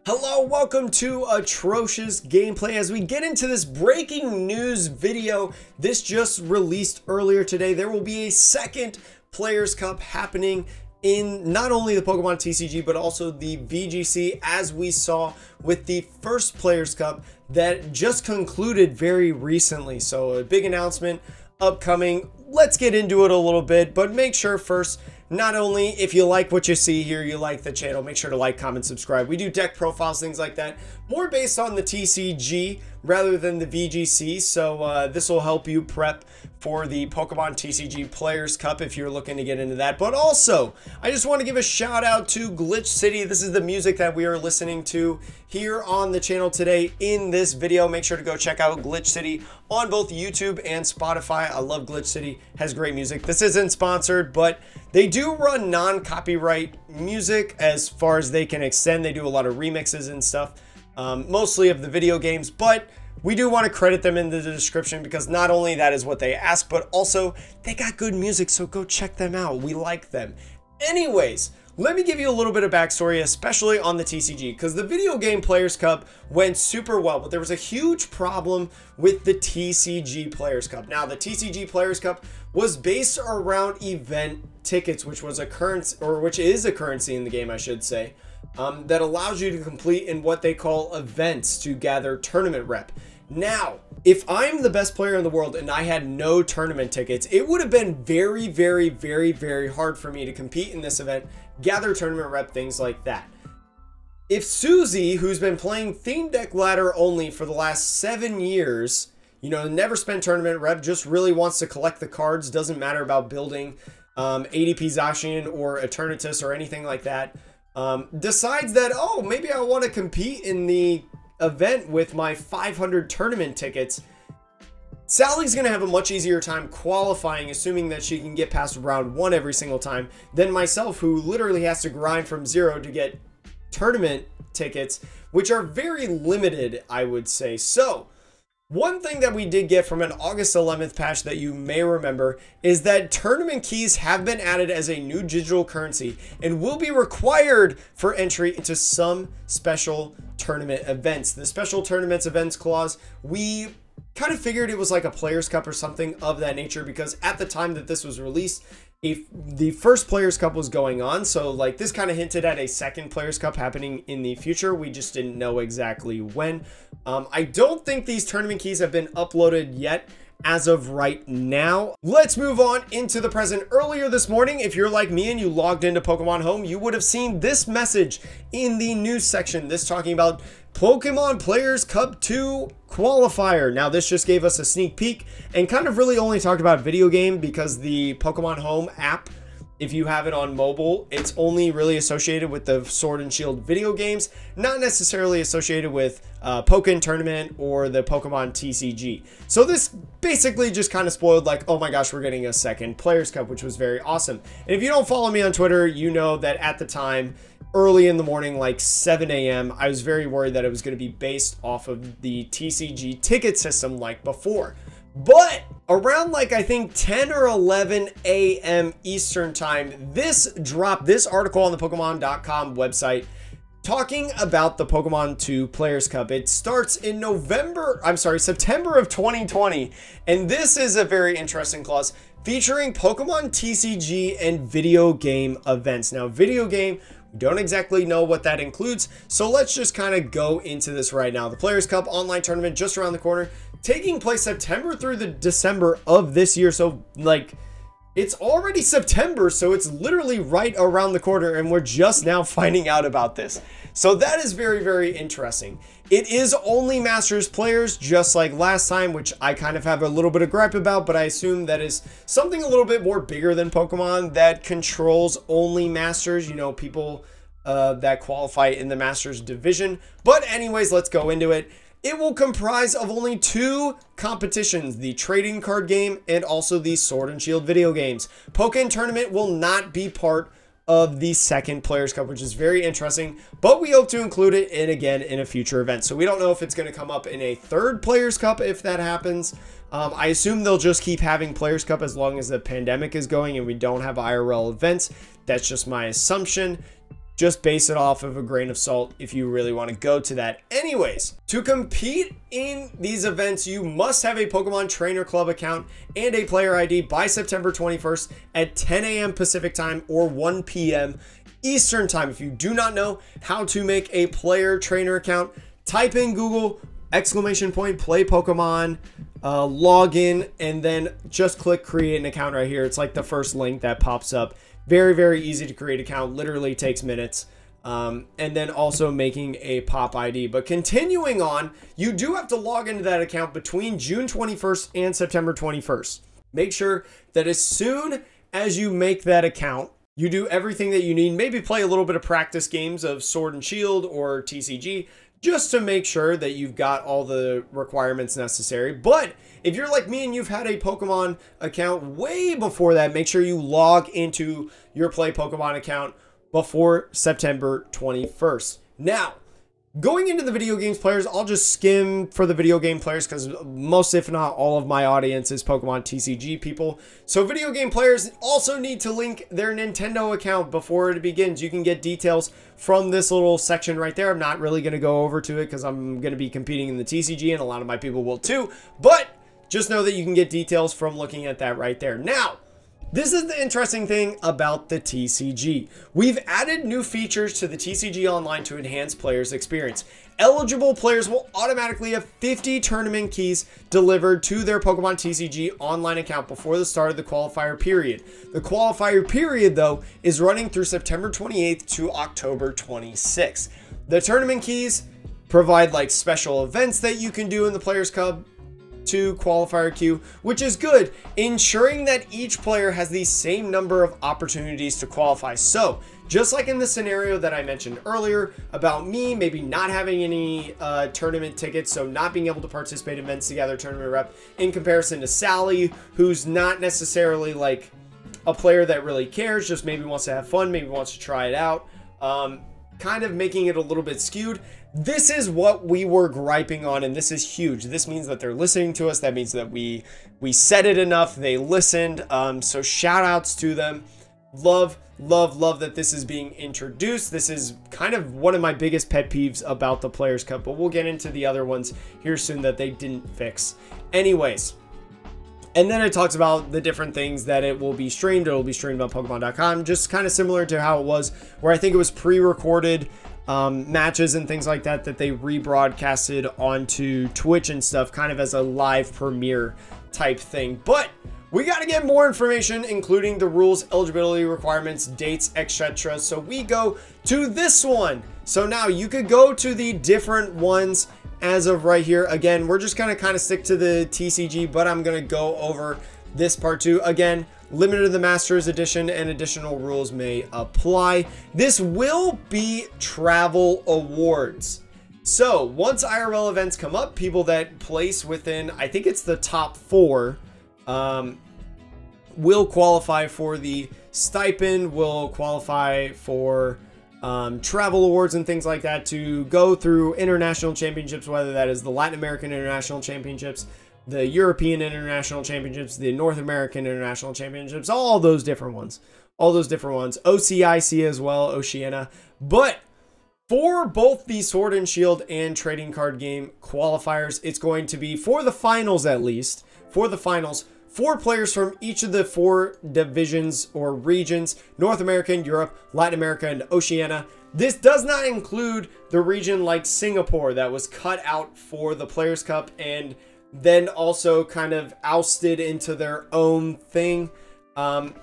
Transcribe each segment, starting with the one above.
Hello, welcome to Atrocious Gameplay. As we get into this breaking news video, this just released earlier today. There will be a second Players Cup happening in not only the Pokemon TCG, but also the VGC, as we saw with the first Players Cup that just concluded very recently. So a big announcement upcoming. Let's get into it a little bit, but make sure first, not only if you like what you see here, you like the channel, make sure to like, comment, subscribe. We do deck profiles, things like that, more based on the TCG rather than the VGC. So this will help you prep for the Pokemon TCG Players Cup if you're looking to get into that. But also, I just want to give a shout out to Glitch City. This is the music that we are listening to here on the channel today in this video. Make sure to go check out Glitch City on both YouTube and Spotify. I love Glitch City, has great music. This isn't sponsored, but they do run non-copyright music as far as they can extend. They do a lot of remixes and stuff, mostly of the video games, but we do want to credit them in the description because not only that is what they ask, but also they got good music, so go check them out. We like them. Anyways, let me give you a little bit of backstory, especially on the TCG, because the video game Players Cup went super well, but there was a huge problem with the TCG Players Cup. Now, the TCG Players Cup was based around event tickets, which was a currency, or which is a currency in the game, I should say, that allows you to complete in what they call events to gather tournament rep. Now, if I'm the best player in the world and I had no tournament tickets, it would have been very, very, very, very hard for me to compete in this event, gather tournament rep, things like that. If Susie, who's been playing Theme Deck Ladder only for the last 7 years, you know, never spent tournament rep, just really wants to collect the cards, doesn't matter about building ADP Zacian or Eternatus or anything like that, decides that, oh, maybe I want to compete in the event with my 500 tournament tickets, Sally's going to have a much easier time qualifying, assuming that she can get past round 1 every single time, than myself, who literally has to grind from 0 to get tournament tickets, which are very limited, I would say. So, one thing that we did get from an August 11th patch that you may remember is that tournament keys have been added as a new digital currency and will be required for entry into some special tournament events. The special tournaments events clause, we kind of figured it was like a Players Cup or something of that nature, because at the time that this was released, the first Players Cup was going on, so like this kind of hinted at a second Players Cup happening in the future. We just didn't know exactly when. I don't think these tournament keys have been uploaded yet as of right now. Let's move on into the present. Earlier this morning, if you're like me and you logged into Pokemon Home, you would have seen this message in the news section, this talking about Pokemon Players Cup 2 qualifier. Now, this just gave us a sneak peek and kind of really only talked about video game, because the Pokemon Home app, if you have it on mobile, it's only really associated with the Sword and Shield video games, not necessarily associated with Pokken Tournament or the Pokemon TCG. So this basically just kind of spoiled, like, oh my gosh, we're getting a second Players Cup, which was very awesome. And if you don't follow me on Twitter, you know that at the time, early in the morning, like 7 a.m., I was very worried that it was going to be based off of the TCG ticket system like before. But around like I think 10 or 11 a.m. Eastern time, this dropped, this article on the Pokemon.com website talking about the Pokemon 2 Players Cup. It starts in September of 2020, and this is a very interesting clause featuring Pokemon TCG and video game events. Now, video game, we don't exactly know what that includes, so let's just kind of go into this right now. The Players Cup online tournament just around the corner, taking place September through the December of this year. So like, it's already September, so it's literally right around the corner, and we're just now finding out about this. So that is very, very interesting. It is only Masters players, just like last time, which I kind of have a little bit of gripe about, but I assume that is something a little bit more bigger than Pokemon that controls only Masters, you know, people that qualify in the Masters division. But anyways, let's go into it. It will comprise of only 2 competitions, the trading card game and also the Sword and Shield video games. Pokken Tournament will not be part of the second Players Cup, which is very interesting, but we hope to include it in again in a future event. So we don't know if it's going to come up in a third Players Cup if that happens. I assume they'll just keep having Players Cup as long as the pandemic is going and we don't have IRL events. That's just my assumption. just base it off of a grain of salt if you really want to go to that. Anyways, to compete in these events, you must have a Pokemon Trainer Club account and a player ID by September 21st at 10 a.m. Pacific time or 1 p.m. Eastern time. If you do not know how to make a player trainer account, type in Google !play Pokemon, log in, and then just click create an account right here. It's like the first link that pops up. Very, very easy to create an account, literally takes minutes. And then also making a Pop ID. But continuing on, you do have to log into that account between June 21st and September 21st. Make sure that as soon as you make that account, you do everything that you need. Maybe play a little bit of practice games of Sword and Shield or TCG, just to make sure that you've got all the requirements necessary. But if you're like me and you've had a Pokemon account way before that, make sure you log into your Play Pokemon account before September 21st. Now, going into the video games players, I'll just skim for the video game players because most, if not all of my audience is Pokemon TCG people. So video game players also need to link their Nintendo account before it begins. You can get details from this little section right there. I'm not really going to go over to it because I'm going to be competing in the TCG and a lot of my people will too. But just know that you can get details from looking at that right there. Now, this is the interesting thing about the TCG. We've added new features to the TCG Online to enhance players' experience. Eligible players will automatically have 50 tournament keys delivered to their Pokemon TCG Online account before the start of the qualifier period. The qualifier period, though, is running through September 28th to October 26th. The tournament keys provide like special events that you can do in the Players Cup to qualifier queue, which is good, ensuring that each player has the same number of opportunities to qualify. So just like in the scenario that I mentioned earlier about me maybe not having any tournament tickets, so not being able to participate in Men's Together tournament rep, in comparison to Sally, who's not necessarily like a player that really cares, just maybe wants to have fun, maybe wants to try it out, kind of making it a little bit skewed. This is what we were griping on, and this is huge. This means that they're listening to us. That means that we said it enough. They listened. So shout outs to them. Love that this is being introduced. This is kind of one of my biggest pet peeves about the Players Cup, but we'll get into the other ones here soon that they didn't fix. Anyways, and then it talks about the different things that it will be streamed. It will be streamed on Pokemon.com, just kind of similar to how it was, where I think it was pre-recorded matches and things like that they rebroadcasted onto Twitch and stuff, kind of as a live premiere type thing. But we got to get more information, including the rules, eligibility requirements, dates, etc. So we go to this one. So now you could go to the different ones as of right here. Again, we're just going to kind of stick to the TCG, but I'm going to go over this part too. Again, limited to the Masters Edition and additional rules may apply. This will be travel awards. So once IRL events come up, people that place within, I think it's the top 4, will qualify for the stipend, will qualify for travel awards and things like that to go through international championships, whether that is the Latin American International Championships, the European International Championships, the North American International Championships, all those different ones. OCIC as well, Oceania. But for both the Sword and Shield and trading card game qualifiers, it's going to be, for the finals at least, for the finals, 4 players from each of the 4 divisions or regions: North American, Europe, Latin America, and Oceania. This does not include the region like Singapore that was cut out for the Players Cup and then also kind of ousted into their own thing.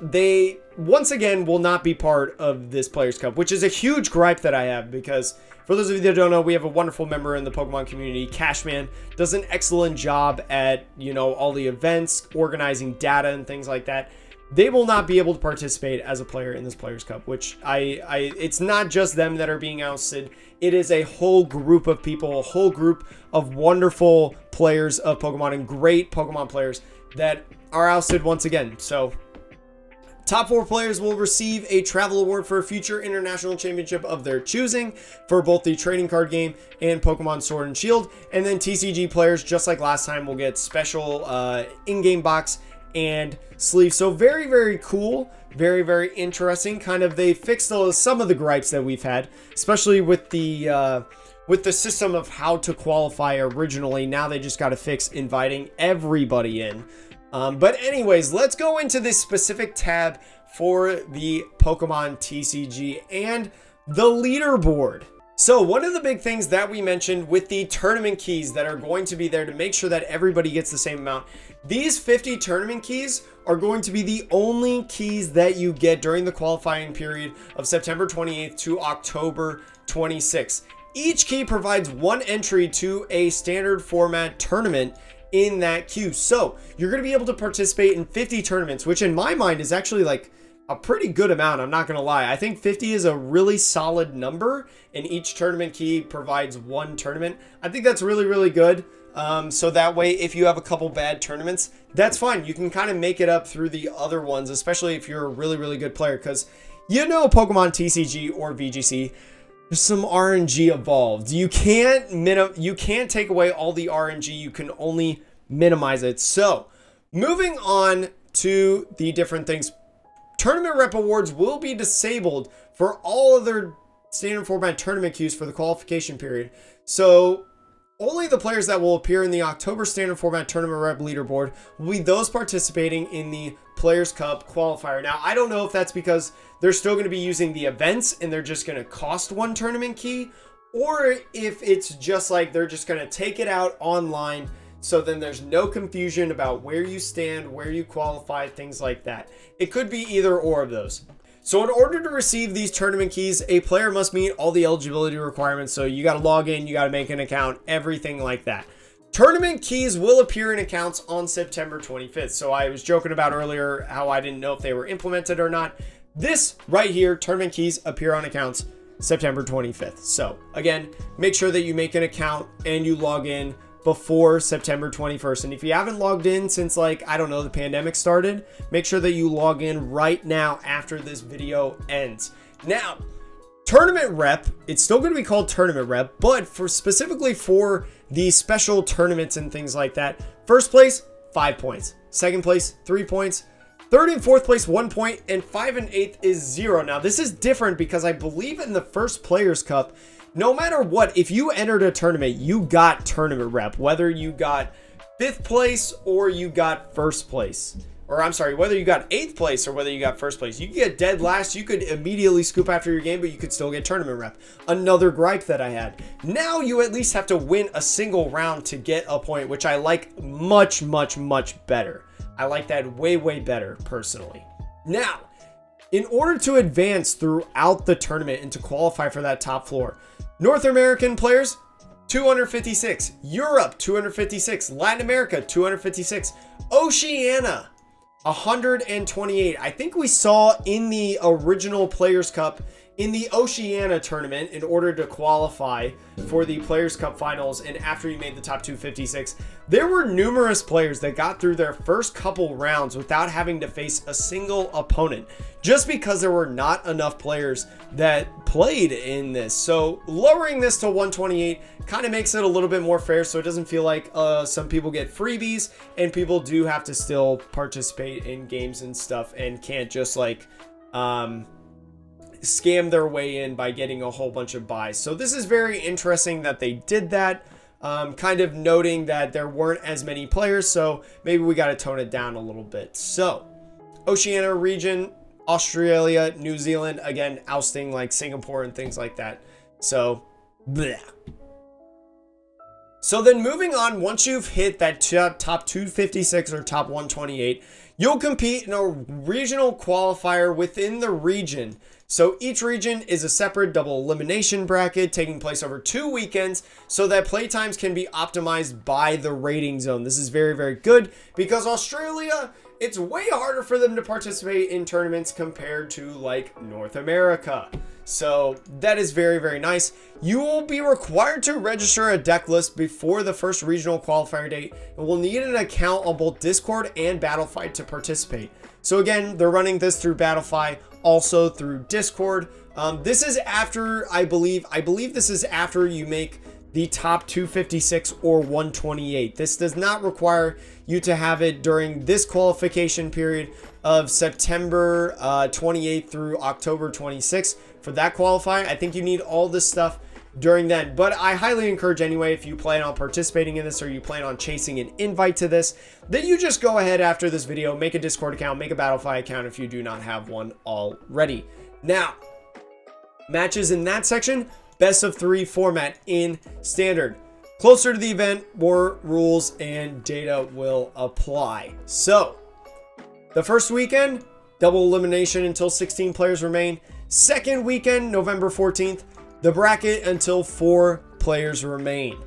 They, once again, will not be part of this Players Cup, which is a huge gripe that I have, because for those of you that don't know, we have a wonderful member in the Pokemon community, Cashman, does an excellent job at, you know, all the events, organizing data and things like that. They will not be able to participate as a player in this Players Cup, which it's not just them that are being ousted. It is a whole group of people, a whole group of wonderful players of Pokemon and great Pokemon players that are ousted once again. So top 4 players will receive a travel award for a future international championship of their choosing for both the trading card game and Pokemon Sword and Shield. And then TCG players, just like last time, will get special in-game box and sleeve. So very, very cool. Very, very interesting. Kind of, they fixed some of the gripes that we've had, especially with the system of how to qualify originally. Now they just got to fix inviting everybody in. But anyways, let's go into this specific tab for the Pokemon TCG and the leaderboard. So one of the big things that we mentioned with the tournament keys that are going to be there to make sure that everybody gets the same amount, these 50 tournament keys are going to be the only keys that you get during the qualifying period of September 28th to October 26th. Each key provides one entry to a standard format tournament in that queue. So you're going to be able to participate in 50 tournaments, which in my mind is actually like a pretty good amount. I'm not going to lie. I think 50 is a really solid number, and each tournament key provides one tournament. I think that's really, really good. So that way, if you have a couple bad tournaments, that's fine. You can kind of make it up through the other ones, especially if you're a really, really good player, because you know Pokemon TCG or VGC, there's some RNG involved. You can't take away all the RNG. You can only minimize it. So moving on to the different things. Tournament rep awards will be disabled for all other standard format tournament queues for the qualification period. So only the players that will appear in the October standard format tournament rep leaderboard will be those participating in the Players Cup qualifier. Now, I don't know if that's because they're still going to be using the events and they're just going to cost one tournament key, or if it's just like they're just going to take it out online. So then there's no confusion about where you stand, where you qualify, things like that. It could be either or of those. So in order to receive these tournament keys, a player must meet all the eligibility requirements. So you got to log in, you got to make an account, everything like that. Tournament keys will appear in accounts on September 25th. So I was joking about earlier how I didn't know if they were implemented or not. This right here, tournament keys appear on accounts September 25th. So again, make sure that you make an account and you log in before September 21st. And if you haven't logged in since, like, I don't know, the pandemic started, make sure that you log in right now after this video ends. Now, tournament rep, it's still going to be called tournament rep, but specifically for the special tournaments and things like that, first place, 5 points. Second place, 3 points. Third and fourth place, 1 point. And 5 and 8th is 0. Now, this is different because I believe in the first Players Cup, no matter what, if you entered a tournament, you got tournament rep, whether you got 5th place or you got first place. Or I'm sorry, whether you got 8th place or whether you got first place. You could get dead last, you could immediately scoop after your game, but you could still get tournament rep. Another gripe that I had. Now you at least have to win a single round to get a point, which I like much, much, much better. I like that way, way better, personally. Now, in order to advance throughout the tournament and to qualify for that top floor, North American players, 256. Europe, 256. Latin America, 256. Oceania, 128. I think we saw in the original Players Cup in the Oceania tournament, in order to qualify for the Players Cup finals, and after you made the top 256, there were numerous players that got through their first couple rounds without having to face a single opponent, just because there were not enough players that played in this. So lowering this to 128 kind of makes it a little bit more fair, so it doesn't feel like some people get freebies and people do have to still participate in games and stuff and can't just like scam their way in by getting a whole bunch of buys. So this is very interesting that they did that, kind of noting that there weren't as many players, so maybe we got to tone it down a little bit. So Oceania region, Australia, New Zealand, again, ousting like Singapore and things like that. So bleh. So then moving on, once you've hit that top 256 or top 128, you'll compete in a regional qualifier within the region. So each region is a separate double elimination bracket taking place over 2 weekends so that playtimes can be optimized by the rating zone. This is very, very good because Australia, it's way harder for them to participate in tournaments compared to like North America. So that is very, very nice. You will be required to register a deck list before the first regional qualifier date and will need an account on both Discord and Battlefy to participate. So again, they're running this through Battlefy, also through Discord. This is after, I believe this is after you make the top 256 or 128. This does not require you to have it during this qualification period of September 28th through October 26th. For that qualifying, I think you need all this stuff during then. But I highly encourage anyway, if you plan on participating in this or you plan on chasing an invite to this, that you just go ahead after this video, make a Discord account, make a Battlefy account if you do not have one already. Now, matches in that section, best of 3 format in standard. Closer to the event, more rules and data will apply. So, the first weekend, double elimination until 16 players remain. Second weekend, November 14th, the bracket until 4 players remain.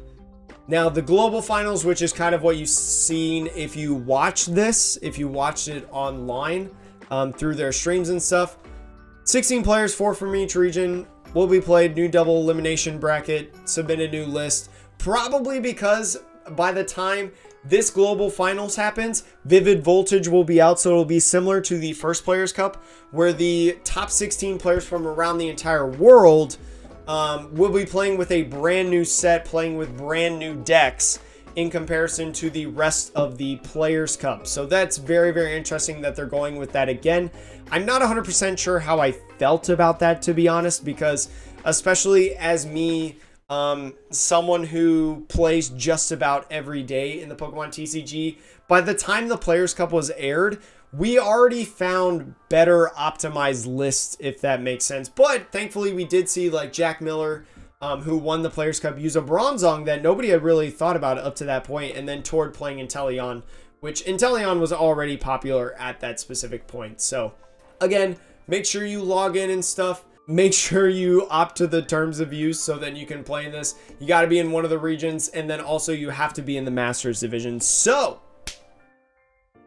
Now, the global finals, which is kind of what you've seen if you watch this, if you watched it online through their streams and stuff. 16 players, 4 from each region, will be played. New double elimination bracket, submit a new list. Probably because by the time this global finals happens, Vivid Voltage will be out, so it'll be similar to the first Players Cup, where the top 16 players from around the entire world will be playing with a brand new set, playing with brand new decks in comparison to the rest of the Players Cup. So that's very, very interesting that they're going with that again. I'm not 100% sure how I felt about that, to be honest, because especially as me, someone who plays just about every day in the Pokemon TCG, by the time the Players Cup was aired, we already found better optimized lists, if that makes sense. But thankfully, we did see like Jack Miller, who won the Players Cup, use a Bronzong that nobody had really thought about up to that point, and then Tord playing Inteleon, which Inteleon was already popular at that specific point. So again, make sure you log in and stuff. Make sure you opt to the terms of use so that you can play in this. You got to be in one of the regions, and then also you have to be in the Masters division. So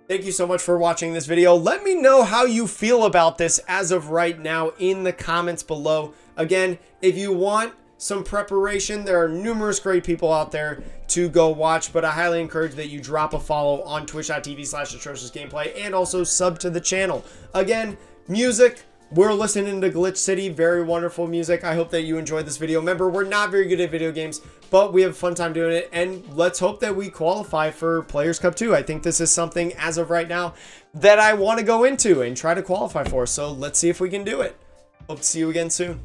thank you so much for watching this video. Let me know how you feel about this as of right now in the comments below. Again, if you want some preparation, there are numerous great people out there to go watch, but I highly encourage that you drop a follow on twitch.tv/atrociousgameplay and also sub to the channel. Again, music, we're listening to Glitch City, very wonderful music. I hope that you enjoyed this video. Remember, we're not very good at video games, but we have a fun time doing it, and let's hope that we qualify for Players Cup 2. I think this is something, as of right now, that I want to go into and try to qualify for, so let's see if we can do it. Hope to see you again soon.